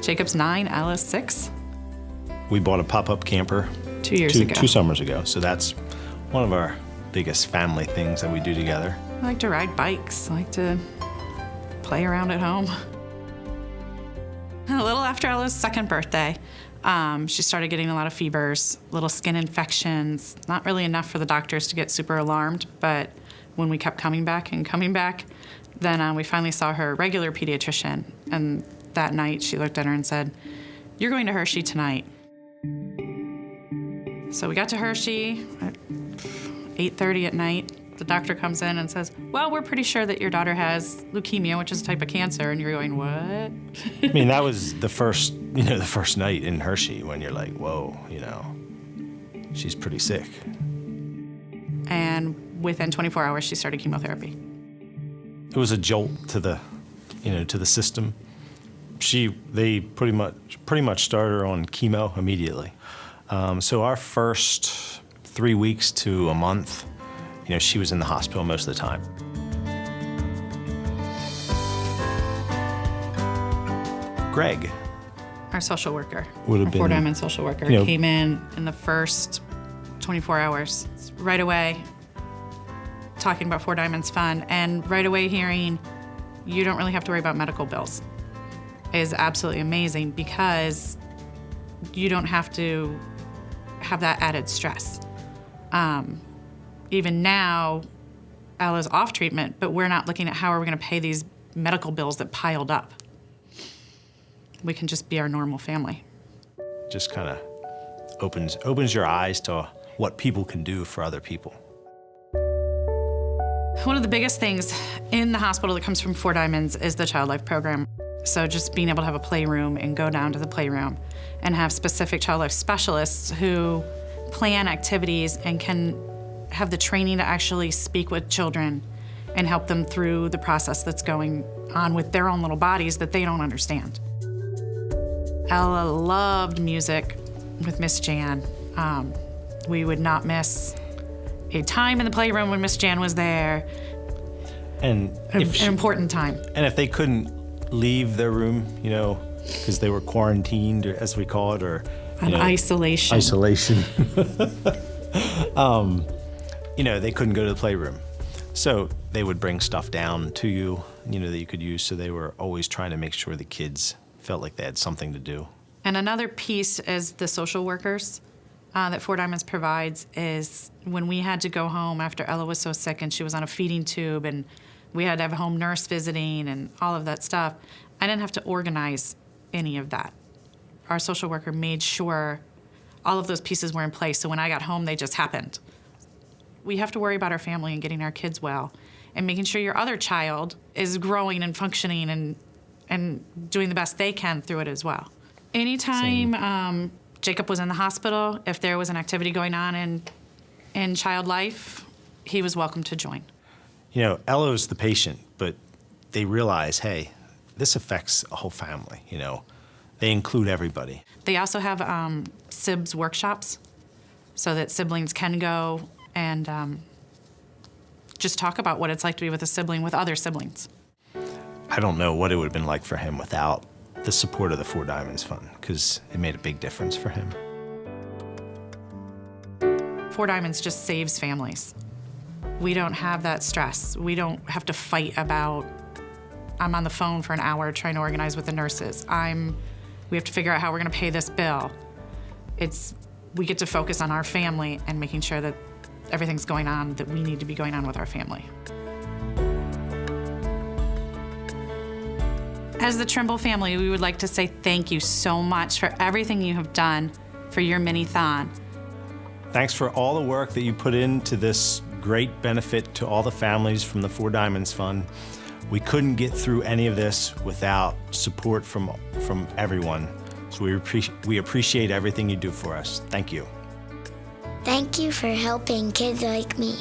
Jacob's 9, Ella's 6. We bought a pop-up camper 2 years ago. 2 summers ago, so that's one of our biggest family things that we do together. I like to ride bikes. I like to play around at home. A little after Ella's 2nd birthday, she started getting a lot of fevers, little skin infections, not really enough for the doctors to get super alarmed, but when we kept coming back, then we finally saw her regular pediatrician, and that night she looked at her and said, "You're going to Hershey tonight." So we got to Hershey at 8:30 at night. The doctor comes in and says, "Well, we're pretty sure that your daughter has leukemia, which is a type of cancer." And you're going, "What?" I mean, that was the first night in Hershey when you're like, whoa, she's pretty sick. And within 24 hours, she started chemotherapy. It was a jolt to the system. They pretty much started her on chemo immediately. So our first 3 weeks to a month, she was in the hospital most of the time. Greg, our social worker, would have our been, Four Diamond social worker, came in the first 24 hours, right away, talking about Four Diamonds Fund, and right away hearing, you don't really have to worry about medical bills, is absolutely amazing because you don't have to have that added stress. Even now, Ella's off treatment, but we're not looking at how are we going to pay these medical bills that piled up. We can just be our normal family. Just kind of opens your eyes to what people can do for other people. One of the biggest things in the hospital that comes from Four Diamonds is the Child Life program. So just being able to have a playroom and go down to the playroom and have specific child life specialists who plan activities and can have the training to actually speak with children and help them through the process that's going on with their own little bodies that they don't understand. Ella loved music with Miss Jan. We would not miss a time in the playroom when Miss Jan was there. And an important time. And if they couldn't leave their room, because they were quarantined, or as we call it, or isolation. They couldn't go to the playroom. So they would bring stuff down to you, that you could use. So they were always trying to make sure the kids felt like they had something to do. And another piece is the social workers that Four Diamonds provides is when we had to go home after Ella was so sick and she was on a feeding tube and we had to have a home nurse visiting and all of that stuff, I didn't have to organize any of that. Our social worker made sure all of those pieces were in place, so when I got home, they just happened. We have to worry about our family and getting our kids well and making sure your other child is growing and functioning and doing the best they can through it as well. Anytime Jacob was in the hospital, if there was an activity going on in Child Life, he was welcome to join. Ella's the patient, but they realize, hey, this affects a whole family, They include everybody. They also have SIBS workshops so that siblings can go and just talk about what it's like to be with a sibling, with other siblings. I don't know what it would have been like for him without the support of the Four Diamonds Fund, because it made a big difference for him. Four Diamonds just saves families. We don't have that stress. We don't have to fight about, I'm on the phone for an hour trying to organize with the nurses. We have to figure out how we're gonna pay this bill. We get to focus on our family and making sure that everything's going on that we need to be going on with our family. As the Trimble family, we would like to say thank you so much for everything you have done for your mini-thon. Thanks for all the work that you put into this great benefit to all the families from the Four Diamonds Fund. We couldn't get through any of this without support from everyone. So we appreciate everything you do for us. Thank you. Thank you for helping kids like me.